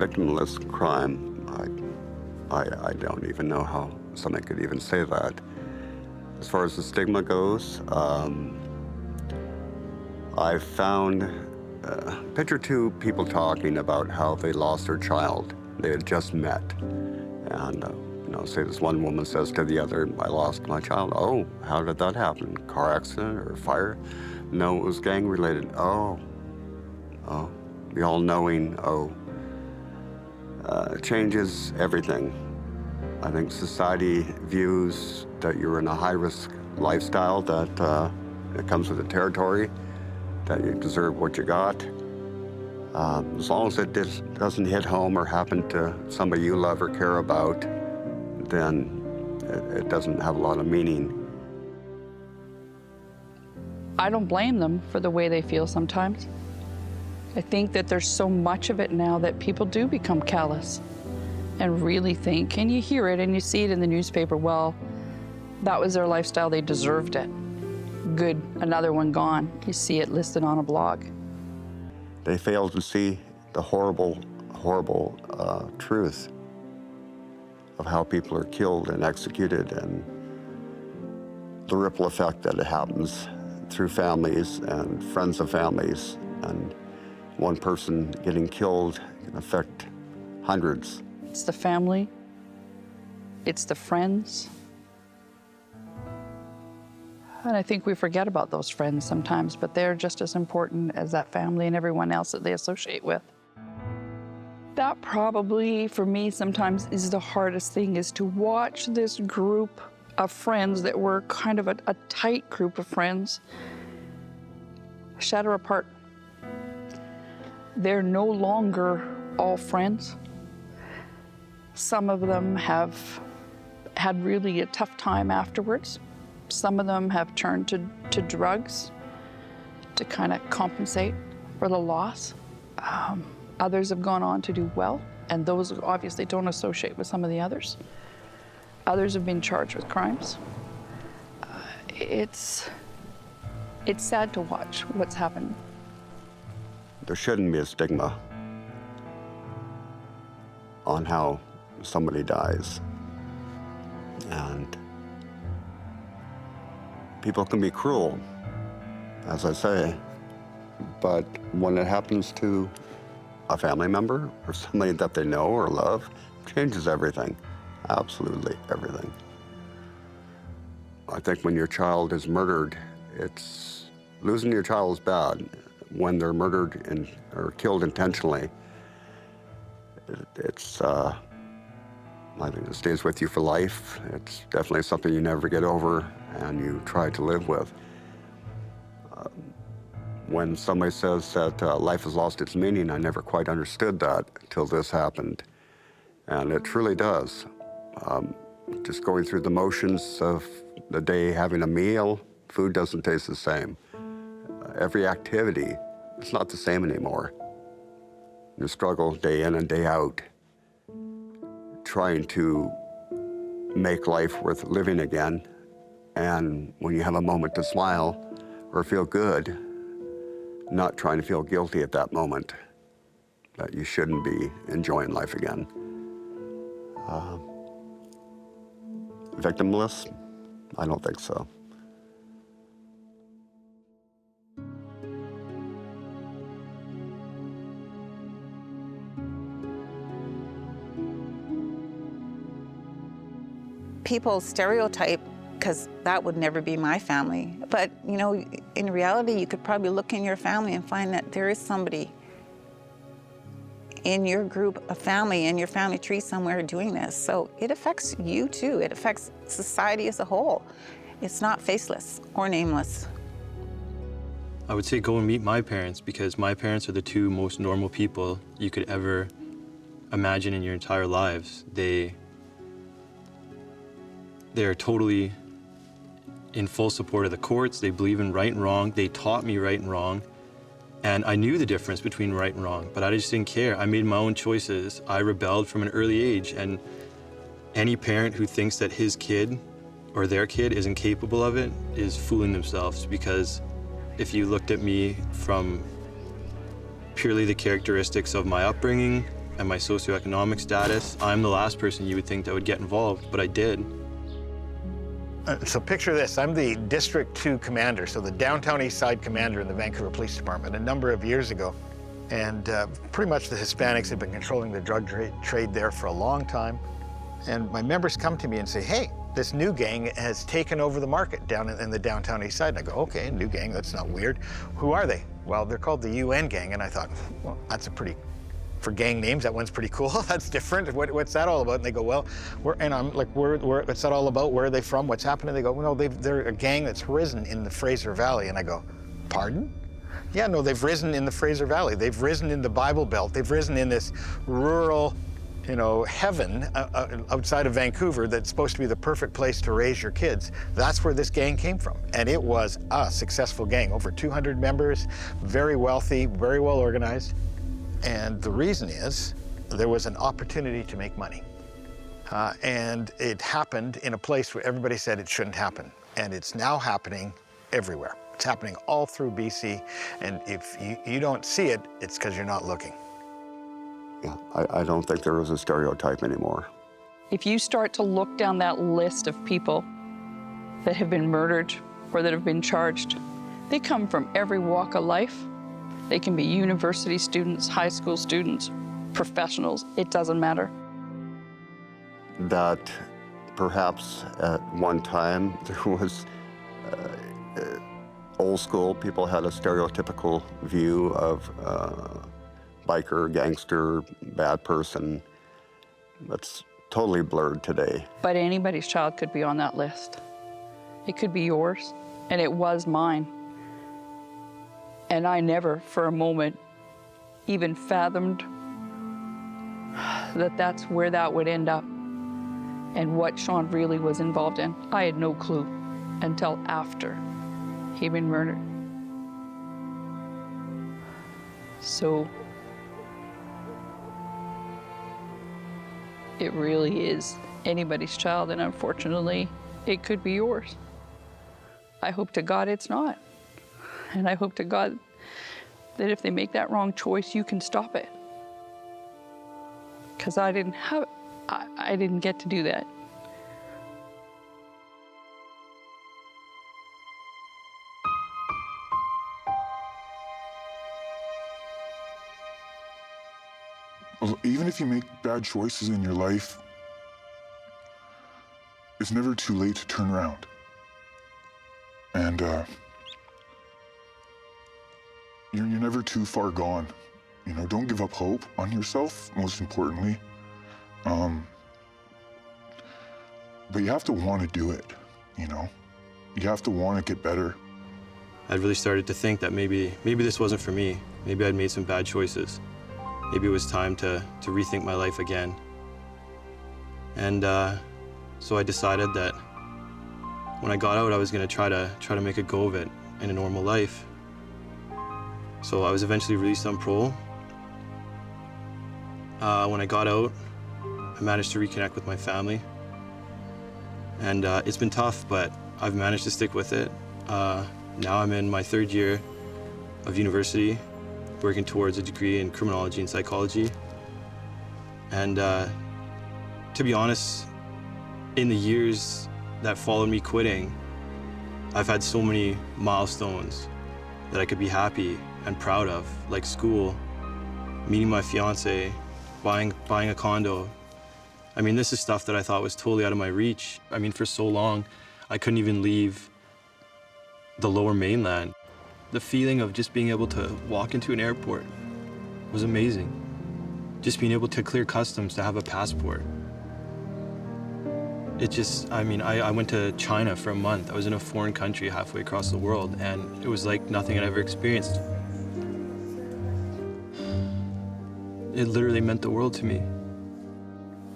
Victimless crime, I don't even know how somebody could even say that. As far as the stigma goes, I found, picture two people talking about how they lost their child. They had just met. And, say this one woman says to the other, I lost my child. Oh, how did that happen? Car accident or fire? No, it was gang related. Oh, the all-knowing, changes everything. I think society views that you're in a high-risk lifestyle, that it comes with the territory, that you deserve what you got. As long as it doesn't hit home or happen to somebody you love or care about, then it doesn't have a lot of meaning. I don't blame them for the way they feel sometimes. I think that there's so much of it now that people do become callous and really think, and you hear it and you see it in the newspaper, well, that was their lifestyle, they deserved it. Good, another one gone. You see it listed on a blog. They fail to see the horrible, horrible truth of how people are killed and executed, and the ripple effect that it happens through families and friends of families. And one person getting killed can affect hundreds. It's the family, it's the friends. And I think we forget about those friends sometimes, but they're just as important as that family and everyone else that they associate with. That probably, for me, sometimes is the hardest thing, is to watch this group of friends that were kind of a tight group of friends shatter apart. They're no longer all friends. Some of them have had really a tough time afterwards. Some of them have turned to drugs to kind of compensate for the loss. Others have gone on to do well, and those obviously don't associate with some of the others. Others have been charged with crimes. It's sad to watch what's happened. There shouldn't be a stigma on how somebody dies. And people can be cruel, as I say, but when it happens to a family member or somebody that they know or love, it changes everything, absolutely everything. I think when your child is murdered, losing your child is bad. When they're murdered or killed intentionally, I think it stays with you for life. It's definitely something you never get over and you try to live with. When somebody says that life has lost its meaning, I never quite understood that until this happened. And it truly does. Just going through the motions of the day, having a meal, food doesn't taste the same. Every activity, it's not the same anymore. You struggle day in and day out, trying to make life worth living again. And when you have a moment to smile or feel good, not trying to feel guilty at that moment, that you shouldn't be enjoying life again. Victimless? I don't think so. People stereotype, because that would never be my family. But, in reality, you could probably look in your family and find that there is somebody in your group of family, in your family tree somewhere doing this. So it affects you too. It affects society as a whole. It's not faceless or nameless. I would say go and meet my parents, because my parents are the two most normal people you could ever imagine in your entire lives. They're totally in full support of the courts. They believe in right and wrong. They taught me right and wrong. And I knew the difference between right and wrong, but I just didn't care. I made my own choices. I rebelled from an early age. And any parent who thinks that his kid or their kid isn't capable of it is fooling themselves, because if you looked at me from purely the characteristics of my upbringing, and my socioeconomic status, I'm the last person you would think that would get involved, but I did. So picture this, I'm the District 2 commander, so the downtown east side commander in the Vancouver Police Department a number of years ago. And pretty much the Hispanics have been controlling the drug trade there for a long time. And my members come to me and say, hey, this new gang has taken over the market down in the downtown east side. And I go, okay, new gang, that's not weird. Who are they? Well, they're called the UN gang. And I thought, well, that's a pretty, for gang names, that one's pretty cool. That's different. What's that all about? And they go, well, and I'm like, what's that all about? Where are they from? What's happening? They go, well, no, they're a gang that's risen in the Fraser Valley. And I go, pardon? Yeah, no, they've risen in the Fraser Valley. They've risen in the Bible Belt. They've risen in this rural, you know, heaven outside of Vancouver that's supposed to be the perfect place to raise your kids. That's where this gang came from. And it was a successful gang, over 200 members, very wealthy, very well organized. And the reason is there was an opportunity to make money. And it happened in a place where everybody said it shouldn't happen. And it's now happening everywhere. It's happening all through BC. And if you don't see it, it's because you're not looking. Yeah, I don't think there is a stereotype anymore. If you start to look down that list of people that have been murdered or that have been charged, they come from every walk of life. They can be university students, high school students, professionals, it doesn't matter. That perhaps at one time there was old school, people had a stereotypical view of biker, gangster, bad person. That's totally blurred today. But anybody's child could be on that list. It could be yours, and it was mine. And I never, for a moment, even fathomed that that's where that would end up and what Sean really was involved in. I had no clue until after he'd been murdered. So it really is anybody's child, and unfortunately, it could be yours. I hope to God it's not. And I hope to God that if they make that wrong choice, you can stop it. Because I didn't get to do that. Even if you make bad choices in your life, it's never too late to turn around. And you're never too far gone. You know, don't give up hope on yourself, most importantly. But you have to want to do it, you know? You have to want to get better. I really started to think that maybe this wasn't for me. Maybe I'd made some bad choices. Maybe it was time to rethink my life again. And so I decided that when I got out, I was gonna try to make a go of it in a normal life. So I was eventually released on parole. When I got out, I managed to reconnect with my family. And it's been tough, but I've managed to stick with it. Now I'm in my third year of university, working towards a degree in criminology and psychology. And to be honest, in the years that followed me quitting, I've had so many milestones that I could be happy and proud of, like school, meeting my fiance, buying a condo. I mean, this is stuff that I thought was totally out of my reach. I mean, for so long, I couldn't even leave the Lower Mainland. The feeling of just being able to walk into an airport was amazing. Just being able to clear customs, to have a passport. It just, I mean, I went to China for a month. I was in a foreign country halfway across the world, and it was like nothing I'd ever experienced. It literally meant the world to me.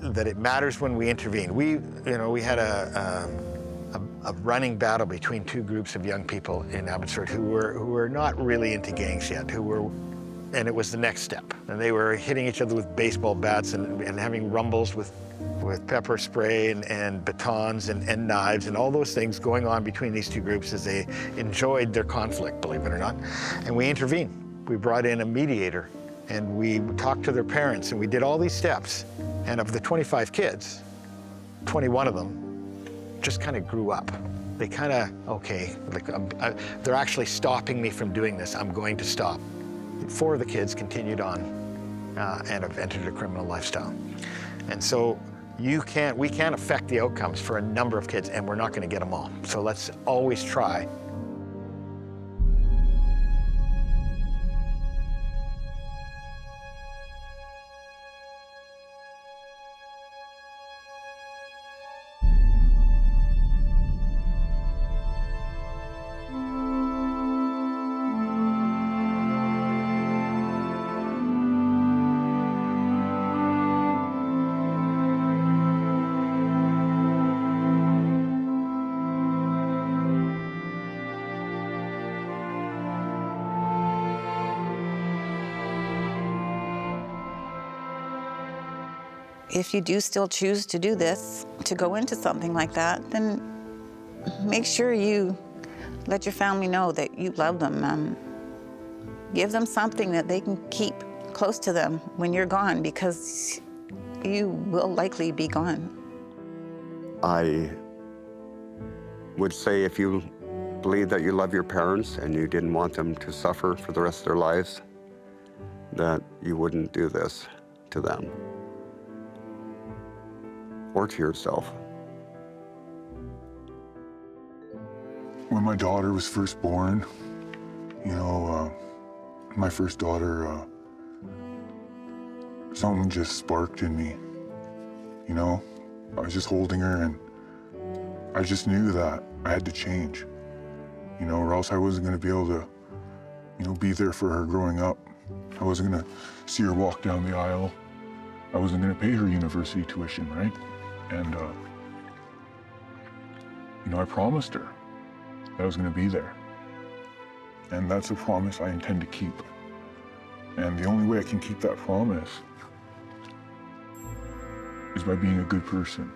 That it matters when we intervene. We had a running battle between two groups of young people in Abbotsford who were not really into gangs yet, and it was the next step. And they were hitting each other with baseball bats and having rumbles with pepper spray and batons and knives and all those things going on between these two groups as they enjoyed their conflict, believe it or not. And we intervened. We brought in a mediator And we talked to their parents, and we did all these steps. And of the 25 kids, 21 of them just kind of grew up. They kind of, okay, like they're actually stopping me from doing this. I'm going to stop. 4 of the kids continued on and have entered a criminal lifestyle. And so we can't affect the outcomes for a number of kids, and we're not going to get them all. So let's always try. If you do still choose to do this, to go into something like that, then make sure you let your family know that you love them. Give them something that they can keep close to them when you're gone, because you will likely be gone. I would say if you believe that you love your parents and you didn't want them to suffer for the rest of their lives, that you wouldn't do this to them or to yourself. When my daughter was first born, you know, my first daughter, something just sparked in me, you know? I was just holding her and I just knew that I had to change, you know, or else I wasn't gonna be able to, you know, be there for her growing up. I wasn't gonna see her walk down the aisle. I wasn't gonna pay her university tuition, right? And, you know, I promised her that I was gonna be there. And that's a promise I intend to keep. And the only way I can keep that promise is by being a good person.